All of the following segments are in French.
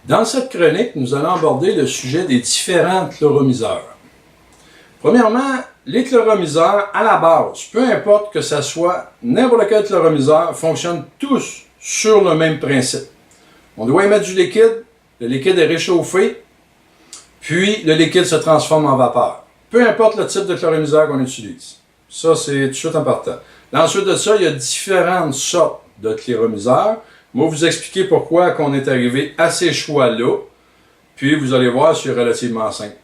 Dans cette chronique, nous allons aborder le sujet des différents chloromiseurs. Premièrement, les chloromiseurs, à la base, peu importe que ce soit n'importe quel chloromiseur, fonctionnent tous sur le même principe. On doit y mettre du liquide, le liquide est réchauffé, puis le liquide se transforme en vapeur. Peu importe le type de chloromiseur qu'on utilise. Ça, c'est tout de suite important. Ensuite de ça, il y a différentes sortes de chloromiseurs. Moi, vous expliquer pourquoi on est arrivé à ces choix-là, puis vous allez voir, c'est relativement simple.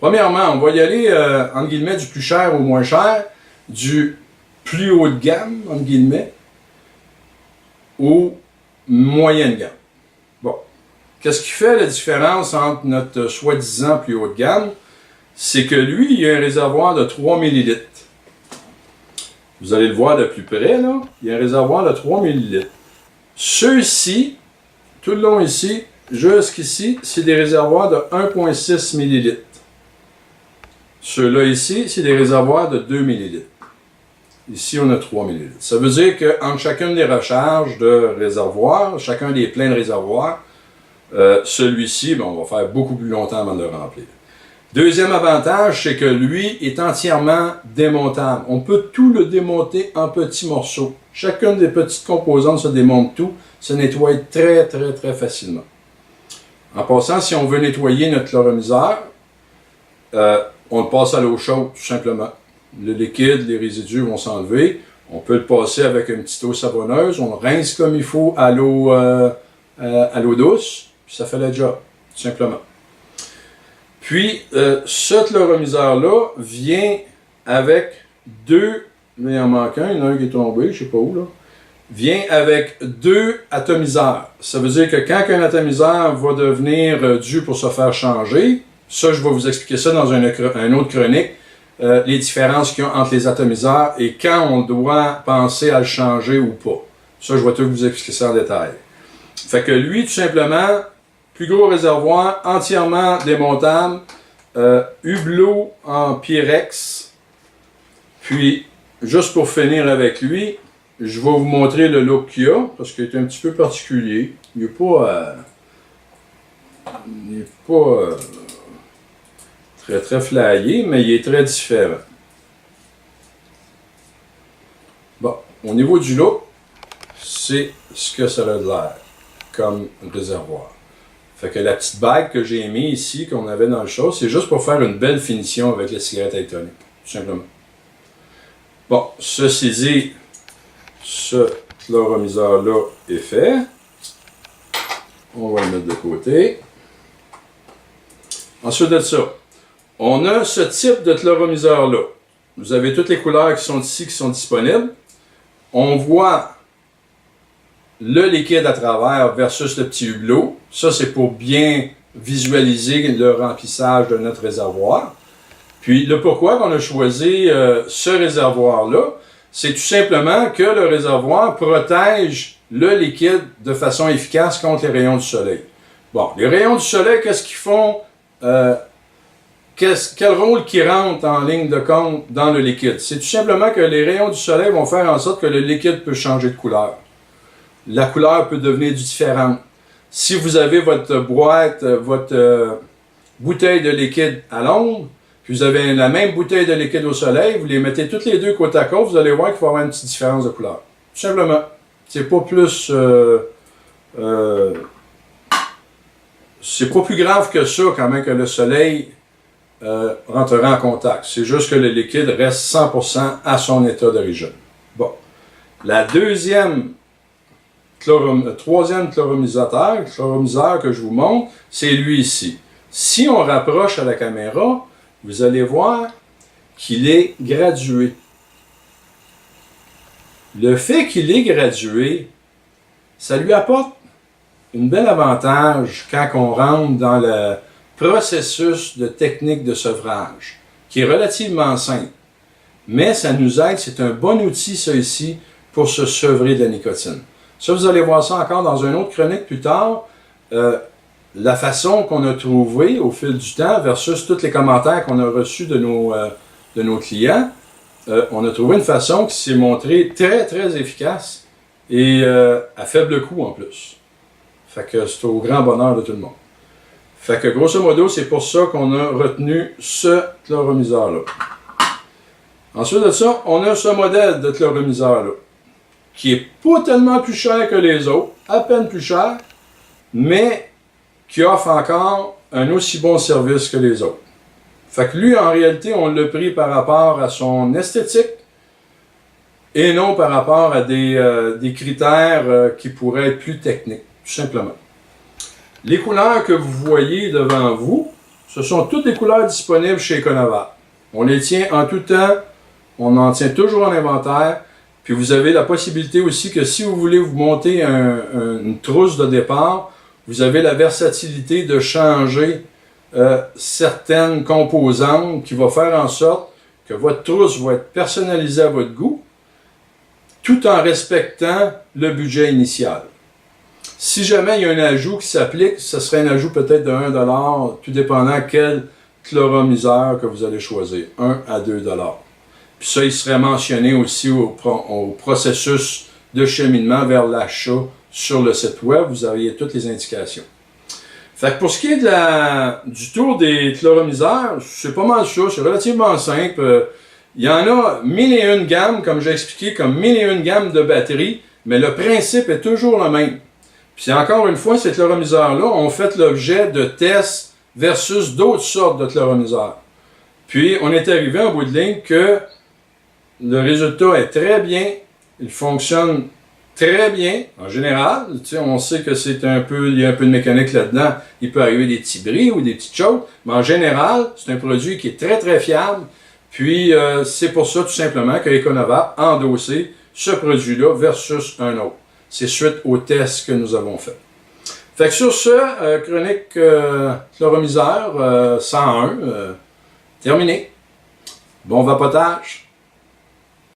Premièrement, on va y aller, entre guillemets, du plus cher au moins cher, du plus haut de gamme, entre guillemets, au moyenne gamme. Bon. Qu'est-ce qui fait la différence entre notre soi-disant plus haut de gamme? C'est que lui, il a un réservoir de 3 ml. Vous allez le voir de plus près, là. Il y a un réservoir de 3 ml. Ceux-ci, tout le long ici, jusqu'ici, c'est des réservoirs de 1,6 ml. Ceux-là ici, c'est des réservoirs de 2 ml. Ici, on a 3 ml. Ça veut dire qu'entre chacune des recharges de réservoirs, chacun des pleins de réservoirs, celui-ci, on va faire beaucoup plus longtemps avant de le remplir. Deuxième avantage, c'est que lui est entièrement démontable. On peut tout le démonter en petits morceaux. Chacune des petites composantes se démonte tout, se nettoie très facilement. En passant, si on veut nettoyer notre chloromiseur, on le passe à l'eau chaude, tout simplement. Le liquide, les résidus vont s'enlever. On peut le passer avec une petite eau savonneuse. On le rince comme il faut à l'eau douce, puis ça fait le job, tout simplement. Puis, ce chloromiseur-là vient avec deux, mais il en manque un, il y en a un qui est tombé, je ne sais pas où, là. Vient avec deux atomiseurs. Ça veut dire que quand un atomiseur va devenir dû pour se faire changer, ça, je vais vous expliquer ça dans une autre chronique, les différences qu'il y a entre les atomiseurs et quand on doit penser à le changer ou pas. Ça, je vais tout vous expliquer ça en détail. Fait que lui, tout simplement, plus gros réservoir, entièrement démontable, hublot en Pyrex. Puis, juste pour finir avec lui, je vais vous montrer le look qu'il a, parce qu'il est un petit peu particulier. Il n'est pas... très flyé, mais il est très différent. Bon, au niveau du look, c'est ce que ça a l'air comme réservoir. Fait que la petite bague que j'ai mis ici, qu'on avait dans le show, c'est juste pour faire une belle finition avec la cigarette électronique, tout simplement. Bon, ceci dit, ce chloromiseur-là est fait. On va le mettre de côté. Ensuite de ça, on a ce type de chloromiseur-là. Vous avez toutes les couleurs qui sont ici, qui sont disponibles. On voit le liquide à travers versus le petit hublot. Ça, c'est pour bien visualiser le remplissage de notre réservoir. Puis, le pourquoi qu'on a choisi ce réservoir-là, c'est tout simplement que le réservoir protège le liquide de façon efficace contre les rayons du soleil. Bon, les rayons du soleil, qu'est-ce qu'ils font? Quel rôle qui rentre en ligne de compte dans le liquide? C'est tout simplement que les rayons du soleil vont faire en sorte que le liquide peut changer de couleur. La couleur peut devenir différente. Si vous avez votre boîte, votre bouteille de liquide à l'ombre, puis vous avez la même bouteille de liquide au soleil, vous les mettez toutes les deux côte à côte, vous allez voir qu'il va y avoir une petite différence de couleur. Tout simplement. C'est pas plus... c'est pas plus grave que ça quand même que le soleil rentrera en contact. C'est juste que le liquide reste 100% à son état d'origine. Bon. La troisième chloromiseur que je vous montre, c'est lui ici. Si on rapproche à la caméra, vous allez voir qu'il est gradué. Le fait qu'il est gradué, ça lui apporte un bel avantage quand on rentre dans le processus de technique de sevrage, qui est relativement simple. Mais ça nous aide, c'est un bon outil, ça ici, pour se sevrer de la nicotine. Ça, vous allez voir ça encore dans une autre chronique plus tard. La façon qu'on a trouvé au fil du temps versus tous les commentaires qu'on a reçus de nos clients, on a trouvé une façon qui s'est montrée très efficace et à faible coût en plus. Fait que c'est au grand bonheur de tout le monde. Fait que grosso modo, c'est pour ça qu'on a retenu ce chloromiseur-là. Ensuite de ça, on a ce modèle de chloromiseur-là, qui est pas tellement plus cher que les autres, à peine plus cher, mais qui offre encore un aussi bon service que les autres. Fait que lui, en réalité, on l'a pris par rapport à son esthétique et non par rapport à des critères qui pourraient être plus techniques, tout simplement. Les couleurs que vous voyez devant vous, ce sont toutes les couleurs disponibles chez Econovat. On les tient en tout temps, on en tient toujours en inventaire, puis vous avez la possibilité aussi que si vous voulez vous monter une trousse de départ, vous avez la versatilité de changer certaines composantes qui va faire en sorte que votre trousse va être personnalisée à votre goût, tout en respectant le budget initial. Si jamais il y a un ajout qui s'applique, ce serait un ajout peut-être de 1 $, tout dépendant quel chloromiseur que vous allez choisir, 1 à 2 $. Puis ça, il serait mentionné aussi au processus de cheminement vers l'achat sur le site web, vous auriez toutes les indications. Fait que pour ce qui est du tour des chloromiseurs, c'est pas mal ça, c'est relativement simple. Il y en a 1001 gammes, comme j'ai expliqué, comme 1001 gammes de batteries, mais le principe est toujours le même. Puis encore une fois, ces chloromiseurs-là ont fait l'objet de tests versus d'autres sortes de chloromiseurs. Puis on est arrivé en bout de ligne que le résultat est très bien, il fonctionne très bien, en général. On sait que il y a un peu de mécanique là-dedans. Il peut arriver des petits bris ou des petites choses, mais en général, c'est un produit qui est très très fiable. Puis c'est pour ça tout simplement que Econovat a endossé ce produit-là versus un autre. C'est suite aux tests que nous avons fait. Fait que sur ce, chronique chloromiseur 101, terminé. Bon vapotage!